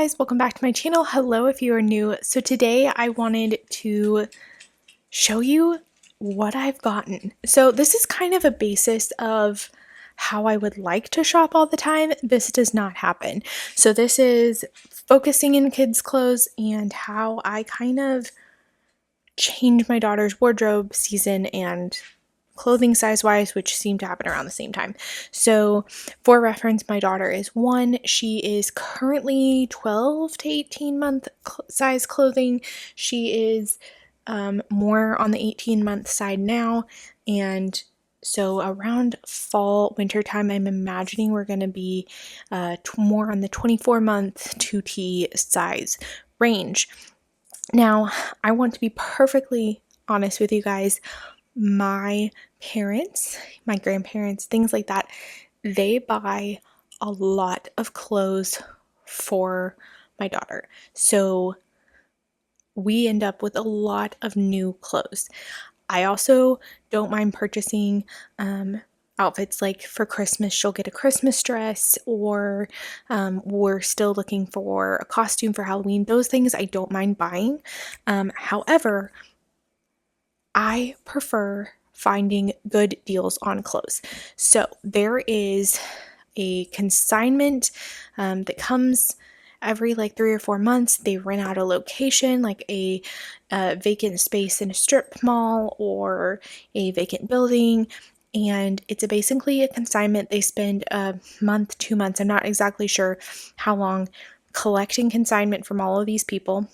guys, welcome back to my channel. Hello if you are new. So today I wanted to show you what I've gotten. So this is kind of a basis of how I would like to shop all the time. This does not happen. So this is focusing in kids' clothes and how I kind of change my daughter's wardrobe season and clothing size wise, which seem to happen around the same time. So for reference, my daughter is 1. She is currently 12 to 18 month size clothing. She is more on the 18-month side now, and so around fall winter time I'm imagining we're going to be more on the 24-month 2T size range. Now I want to be perfectly honest with you guys. My parents, my grandparents, things like that, they buy a lot of clothes for my daughter. So we end up with a lot of new clothes. I also don't mind purchasing outfits like for Christmas, she'll get a Christmas dress, or we're still looking for a costume for Halloween. Those things I don't mind buying. However, I prefer finding good deals on clothes. So there is a consignment that comes every like 3 or 4 months. They rent out a location, like a vacant space in a strip mall or a vacant building, and it's basically a consignment. They spend a month, 2 months, I'm not exactly sure how long, collecting consignment from all of these people,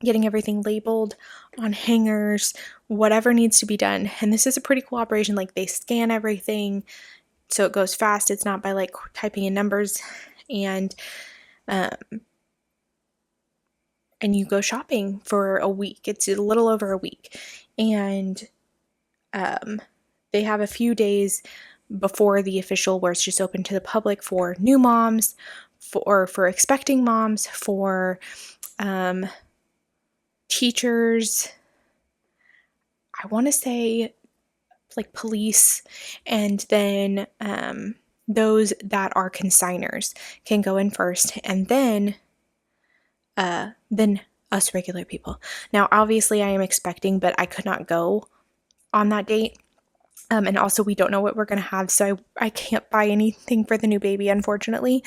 getting everything labeled on hangers, whatever needs to be done. And this is a pretty cool operation. Like, they scan everything so it goes fast. It's not by like typing in numbers, and you go shopping for a week. It's a little over a week, and they have a few days before the official, where it's just open to the public for new moms, for expecting moms, for teachers, I want to say like police, and then those that are consigners can go in first, and then us regular people. Now obviously I am expecting, but I could not go on that date. And also we don't know what we're going to have, so I can't buy anything for the new baby, unfortunately.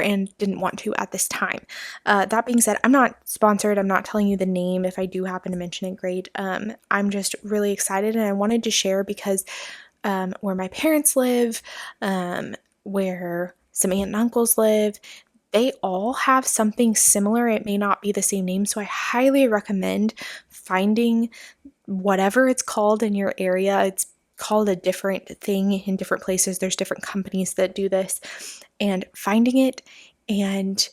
And didn't want to at this time. That being said, I'm not sponsored. I'm not telling you the name. If I do happen to mention it, great. I'm just really excited, and I wanted to share because where my parents live, where some aunt and uncles live, they all have something similar. It may not be the same name, so I highly recommend finding whatever it's called in your area. It's called a different thing in different places. There's different companies that do this, and finding it and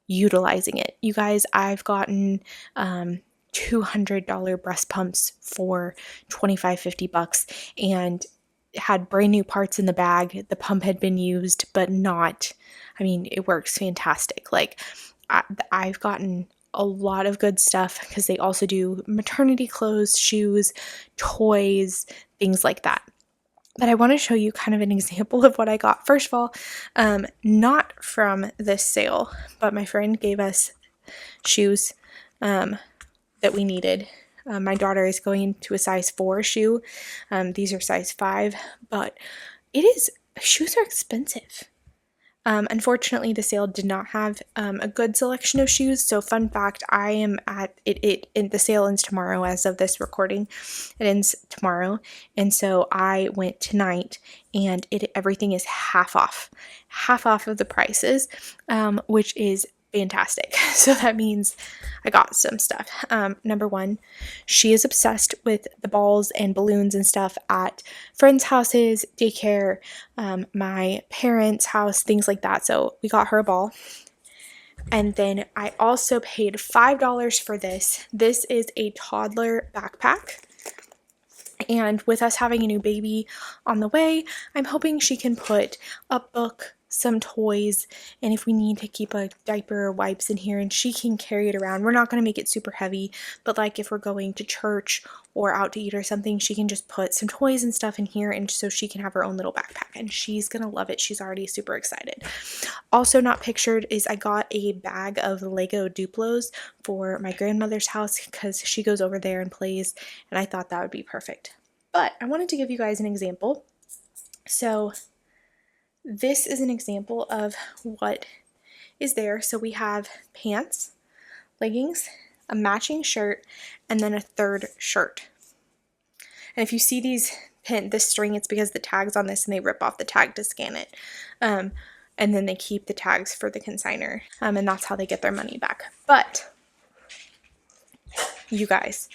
utilizing it. You guys, I've gotten $200 breast pumps for $25-$50 and had brand new parts in the bag. The pump had been used, but not, I mean, it works fantastic. Like, I've gotten a lot of good stuff because they also do maternity clothes, shoes, toys, things like that. But I want to show you kind of an example of what I got. First of all, not from this sale, but my friend gave us shoes that we needed. My daughter is going into a size 4 shoe. These are size 5, but shoes are expensive. Unfortunately, the sale did not have a good selection of shoes. So fun fact, I am at the sale ends tomorrow as of this recording. It ends tomorrow. And so I went tonight, and everything is half off of the prices, which is fantastic. So that means I got some stuff. Number one, she is obsessed with the balls and balloons and stuff at friends' houses, daycare, my parents' house, things like that. So we got her a ball. And then I also paid $5 for this. This is a toddler backpack. And with us having a new baby on the way, I'm hoping she can put a book, some toys, and if we need to keep a diaper or wipes in here, and she can carry it around. We're not going to make it super heavy, but like if we're going to church or out to eat or something, she can just put some toys and stuff in here, and so she can have her own little backpack, and she's going to love it. She's already super excited. Also not pictured is I got a bag of Lego Duplos for my grandmother's house because she goes over there and plays, and I thought that would be perfect. But I wanted to give you guys an example. So this is an example of what is there. So we have pants, leggings, a matching shirt, and then a third shirt. And if you see this string, it's because the tag's on this and they rip off the tag to scan it. And then they keep the tags for the consignor. And that's how they get their money back. But you guys,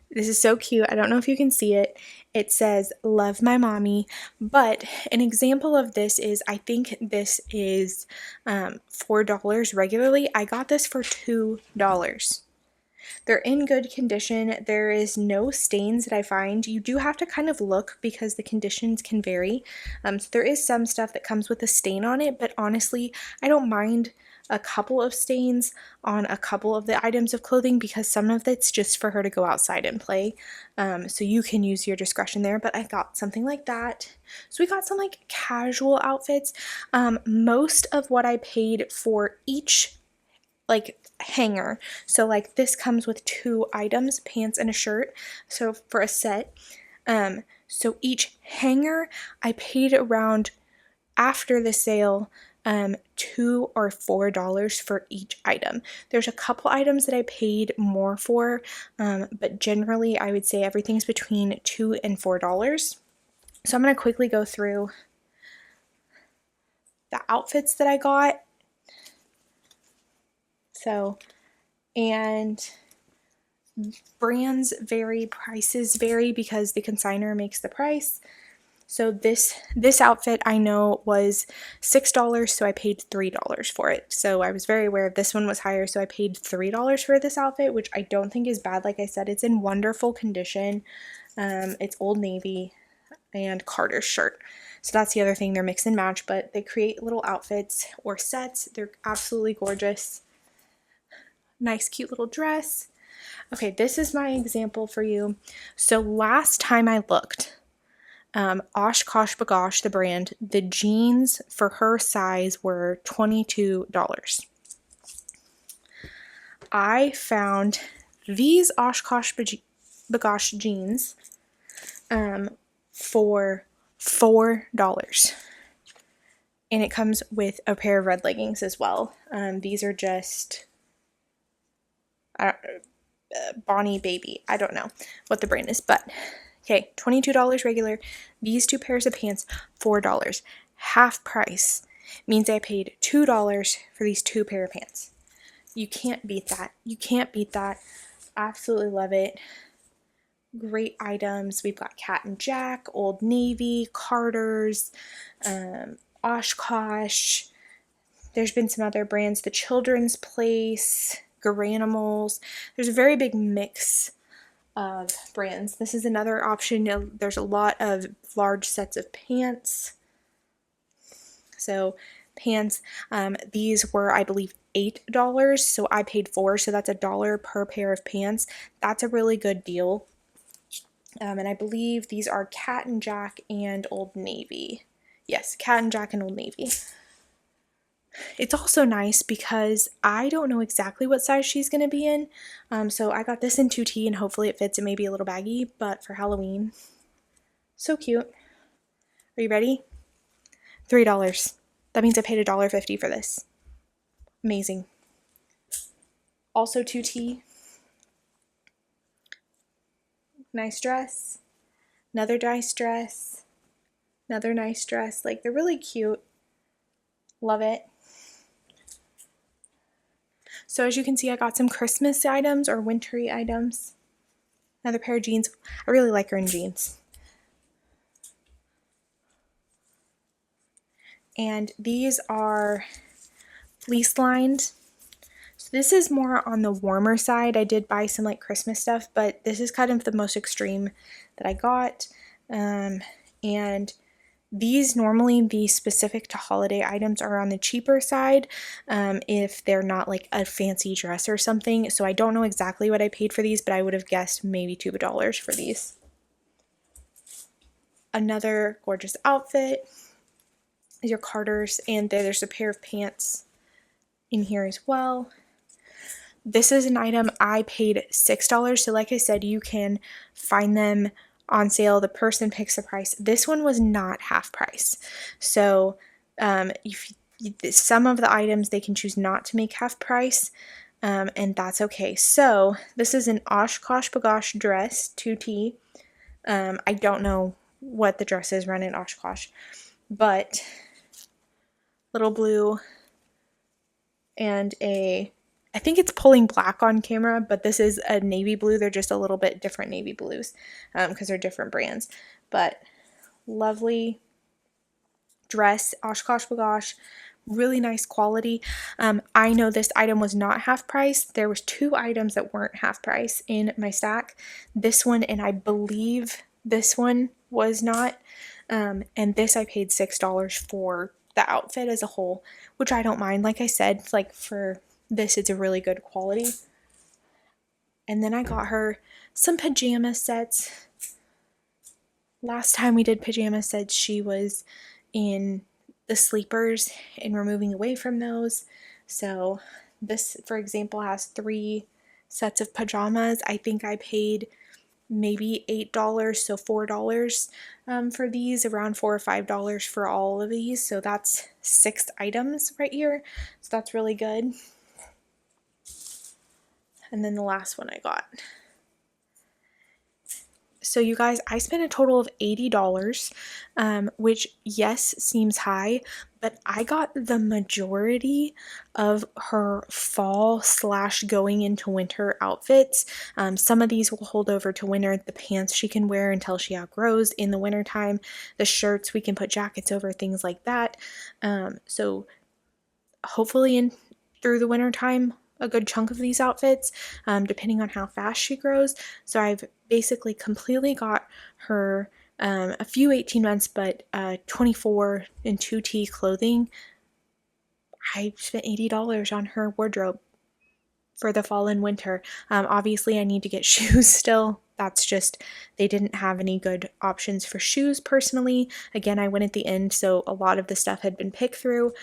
this is so cute. I don't know if you can see it. It says, "Love my mommy." But an example of this is, I think this is $4 regularly. I got this for $2. They're in good condition. There is no stains that I find. You do have to kind of look because the conditions can vary. So there is some stuff that comes with a stain on it, but honestly, I don't mind a couple of stains on a couple of the items of clothing because some of it's just for her to go outside and play. So you can use your discretion there, but I got something like that. So we got some like casual outfits. Most of what I paid for each like hanger. So like this comes with 2 items, pants and a shirt. So for a set. So each hanger I paid around, after the sale, $2 or $4 for each item. There's a couple items that I paid more for, but generally I would say everything's between $2 and $4. So I'm going to quickly go through the outfits that I got. So, and brands vary, prices vary because the consignor makes the price. So this outfit I know was $6, so I paid $3 for it. So I was very aware of this one was higher, so I paid $3 for this outfit, which I don't think is bad. Like I said, it's in wonderful condition. It's Old Navy and Carter's shirt. So that's the other thing, they're mix and match, but they create little outfits or sets. They're absolutely gorgeous. Nice, cute little dress. Okay, this is my example for you. So last time I looked, OshKosh B'gosh, the brand, the jeans for her size were $22. I found these OshKosh B'gosh jeans for $4. And it comes with a pair of red leggings as well. These are just Bonnie Baby. I don't know what the brand is, but okay, $22 regular. These 2 pairs of pants, $4. Half price means I paid $2 for these 2 pair of pants. You can't beat that. You can't beat that. Absolutely love it. Great items. We've got Cat and Jack, Old Navy, Carter's, OshKosh. There's been some other brands, The Children's Place, Garanimals. There's a very big mix of brands. This is another option. There's a lot of large sets of pants. So pants, these were, I believe, $8, so I paid $4, so that's $1 per pair of pants. That's a really good deal. And I believe these are Cat and Jack and Old Navy. Yes, Cat and Jack and Old Navy. It's also nice because I don't know exactly what size she's going to be in. So I got this in 2T and hopefully it fits. It may be a little baggy, but for Halloween. So cute. Are you ready? $3. That means I paid $1.50 for this. Amazing. Also 2T. Nice dress. Another nice dress. Another nice dress. Like, they're really cute. Love it. So as you can see, I got some Christmas items or wintry items. Another pair of jeans. I really like her in jeans. And these are fleece lined. So this is more on the warmer side. I did buy some like Christmas stuff, but this is kind of the most extreme that I got. And These normally, the specific to holiday items, are on the cheaper side if they're not like a fancy dress or something. So I don't know exactly what I paid for these, but I would have guessed maybe $2 for these. Another gorgeous outfit is your Carter's, and there's a pair of pants in here as well. This is an item I paid $6. So like I said, you can find them on sale. The person picks the price. This one was not half price. So if some of the items they can choose not to make half price, and that's okay. So this is an OshKosh B'gosh dress, 2T. I don't know what the dresses run in OshKosh, but little blue and I think it's pulling black on camera, but this is a navy blue. They're just a little bit different navy blues because they're different brands. But lovely dress, OshKosh B'gosh, really nice quality. I know this item was not half price. There was 2 items that weren't half price in my stack. This one, and I believe this one was not. And this I paid $6 for the outfit as a whole, which I don't mind. Like I said, like for this, it's a really good quality. And then I got her some pajama sets. Last time we did pajama sets, she was in the sleepers and we're moving away from those. So this, for example, has 3 sets of pajamas. I think I paid maybe $8, so $4 for these, around $4 or $5 for all of these. So that's 6 items right here. So that's really good. And then the last one I got. So you guys, I spent a total of $80, which yes, seems high, but I got the majority of her fall / going into winter outfits. Some of these will hold over to winter. The pants she can wear until she outgrows in the wintertime. The shirts, we can put jackets over, things like that. So hopefully through the wintertime, a good chunk of these outfits, depending on how fast she grows. So I've basically completely got her a few 18 months, but 24 in 2T clothing. I spent $80 on her wardrobe for the fall and winter. Obviously I need to get shoes still. That's just, they didn't have any good options for shoes personally. Again, I went at the end, so a lot of the stuff had been picked through.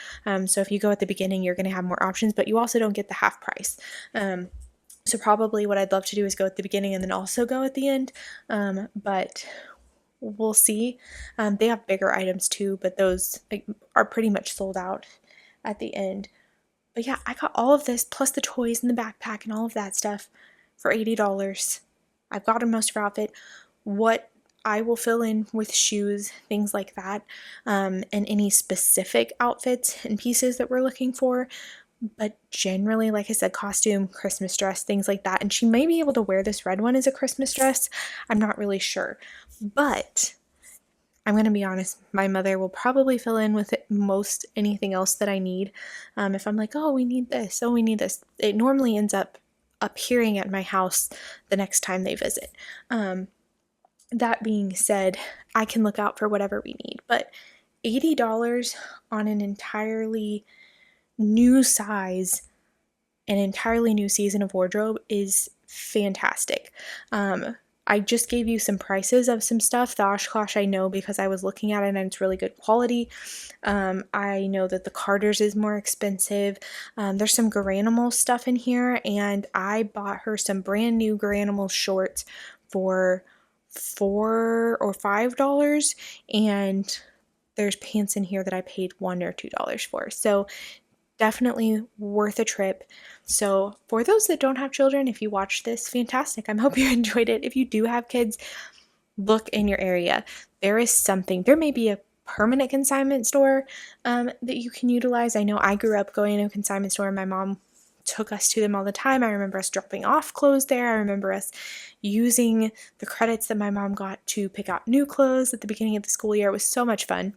So if you go at the beginning, you're going to have more options, but you also don't get the half price. So probably what I'd love to do is go at the beginning and then also go at the end. But we'll see. They have bigger items too, but those are pretty much sold out at the end. But yeah, I got all of this plus the toys and the backpack and all of that stuff for $80. I've got most of her outfit. What I will fill in with shoes, things like that, and any specific outfits and pieces that we're looking for. But generally, like I said, costume, Christmas dress, things like that. And she may be able to wear this red one as a Christmas dress. I'm not really sure. But I'm going to be honest, my mother will probably fill in with most anything else that I need. If I'm like, oh, we need this, oh, we need this. It normally ends up appearing at my house the next time they visit. That being said, I can look out for whatever we need. But $80 on an entirely new size, an entirely new season of wardrobe is fantastic. I just gave you some prices of some stuff. The OshKosh I know because I was looking at it and it's really good quality. I know that the Carter's is more expensive. There's some Garanimal stuff in here, and I bought her some brand new Garanimal shorts for $4 or $5, and there's pants in here that I paid $1 or $2 for. So definitely worth a trip. So for those that don't have children, if you watch this, fantastic. I hope you enjoyed it. If you do have kids, look in your area. There is something. There may be a permanent consignment store that you can utilize. I know I grew up going to a consignment store. My mom took us to them all the time. I remember us dropping off clothes there. I remember us using the credits that my mom got to pick out new clothes at the beginning of the school year. It was so much fun.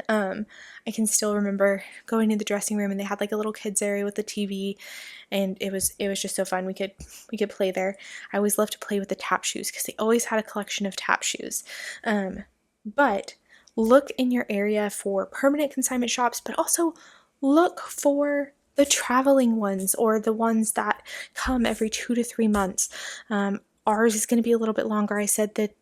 I can still remember going to the dressing room and they had like a little kids area with the TV, and it was just so fun. We could play there. I always loved to play with the tap shoes because they always had a collection of tap shoes. But look in your area for permanent consignment shops, but also look for the traveling ones or the ones that come every 2 to 3 months. Ours is going to be a little bit longer. I said that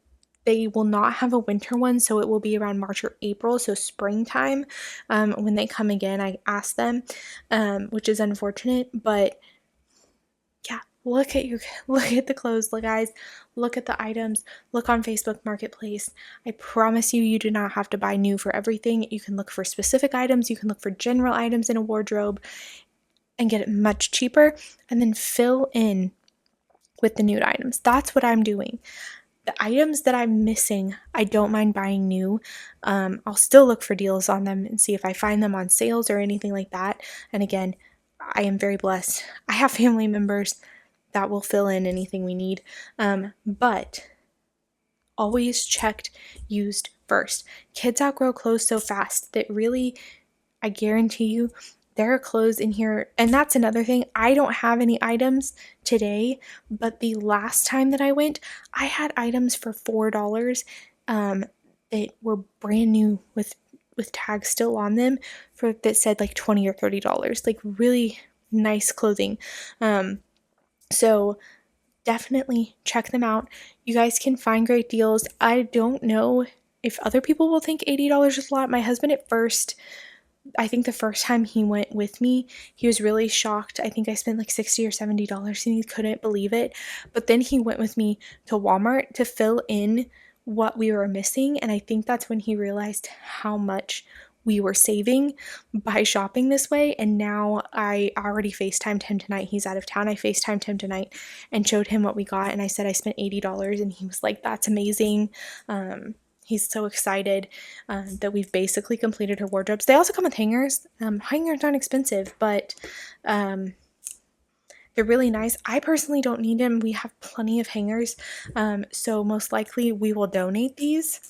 they will not have a winter one, so it will be around March or April, so springtime when they come again. I asked them, which is unfortunate, but yeah, look at the clothes, guys. Look at the items. Look on Facebook Marketplace. I promise you, you do not have to buy new for everything. You can look for specific items. You can look for general items in a wardrobe and get it much cheaper, and then fill in with the nude items. That's what I'm doing. The items that I'm missing, I don't mind buying new. I'll still look for deals on them and see if I find them on sales or anything like that. And again, I am very blessed. I have family members that will fill in anything we need. But always checked used first. Kids outgrow clothes so fast that really, I guarantee you, there are clothes in here. And that's another thing. I don't have any items today, but the last time that I went, I had items for $4 that were brand new with tags still on them for that said like $20 or $30. Like really nice clothing. So definitely check them out. You guys can find great deals. I don't know if other people will think $80 is a lot. My husband at first, I think the first time he went with me, he was really shocked. I think I spent like $60 or $70 and he couldn't believe it. But then he went with me to Walmart to fill in what we were missing. And I think that's when he realized how much we were saving by shopping this way. And now I already FaceTimed him tonight. He's out of town. I FaceTimed him tonight and showed him what we got. And I said I spent $80 and he was like, that's amazing. He's so excited that we've basically completed her wardrobes. They also come with hangers. Hangers aren't expensive, but they're really nice. I personally don't need them. We have plenty of hangers, so most likely we will donate these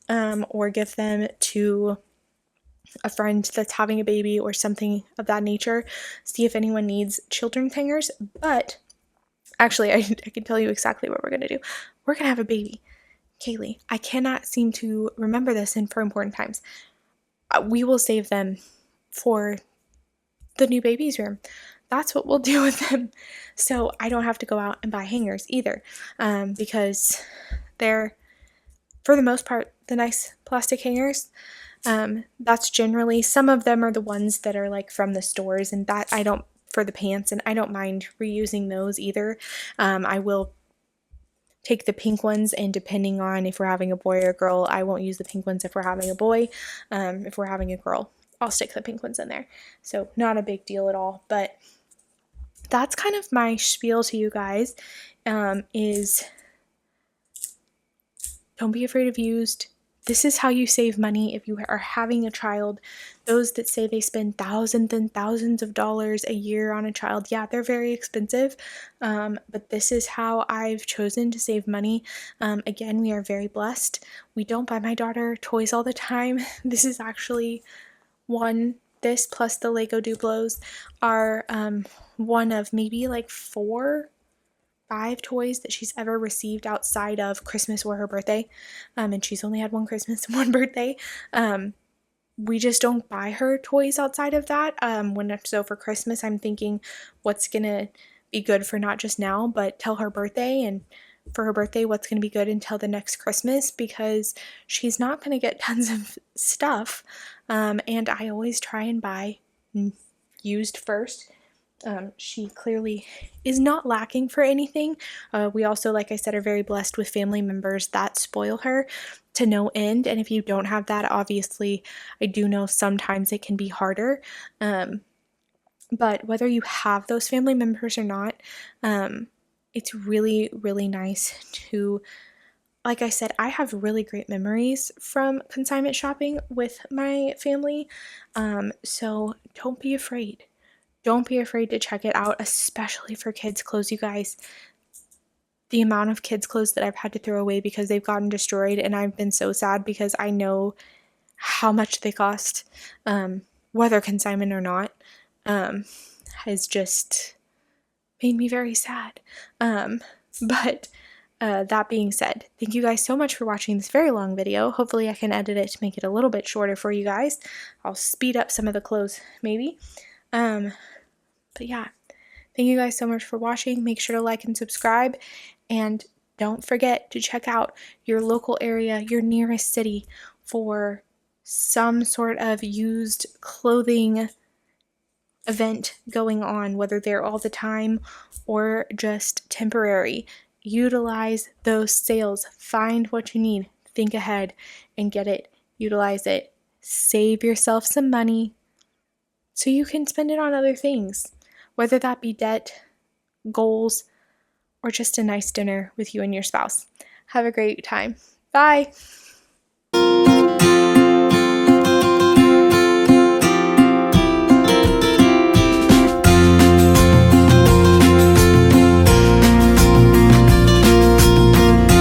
or give them to a friend that's having a baby or something of that nature. See if anyone needs children's hangers. But actually, I can tell you exactly what we're going to do. We're going to have a baby. Kaylee, I cannot seem to remember this and for important times. We will save them for the new baby's room. That's what we'll do with them. So I don't have to go out and buy hangers either because they're, for the most part, the nice plastic hangers. That's generally, some of them are the ones that are like from the stores, and that I don't, for the pants, and I don't mind reusing those either. I will take the pink ones, and depending on if we're having a boy or a girl, I won't use the pink ones if we're having a boy. If we're having a girl, I'll stick the pink ones in there. So not a big deal at all, but that's kind of my spiel to you guys, is don't be afraid of used. This is how you save money if you are having a child. Those that say they spend thousands and thousands of dollars a year on a child, yeah, they're very expensive, but this is how I've chosen to save money. Again, we are very blessed. We don't buy my daughter toys all the time. This is actually this plus the Lego Duplos are one of maybe like 4-5 toys that she's ever received outside of Christmas or her birthday, and she's only had one Christmas and one birthday. We just don't buy her toys outside of that. So for Christmas, I'm thinking what's gonna be good for not just now, but till her birthday, and for her birthday, what's gonna be good until the next Christmas, because she's not gonna get tons of stuff, and I always try and buy used first. She clearly is not lacking for anything. We also, like I said, are very blessed with family members that spoil her to no end. And if you don't have that, obviously, I do know sometimes it can be harder. But whether you have those family members or not, it's really, really nice to, like I said, I have really great memories from consignment shopping with my family. So don't be afraid. Don't be afraid to check it out, especially for kids' clothes, you guys. The amount of kids' clothes that I've had to throw away because they've gotten destroyed, and I've been so sad because I know how much they cost, whether consignment or not, has just made me very sad. But that being said, thank you guys so much for watching this very long video. Hopefully I can edit it to make it a little bit shorter for you guys. I'll speed up some of the clothes maybe. But yeah, thank you guys so much for watching. Make sure to like and subscribe, and don't forget to check out your local area, your nearest city, for some sort of used clothing event going on, whether they're all the time or just temporary. Utilize those sales. Find what you need. Think ahead and get it. Utilize it. Save yourself some money so you can spend it on other things, whether that be debt, goals, or just a nice dinner with you and your spouse. Have a great time. Bye.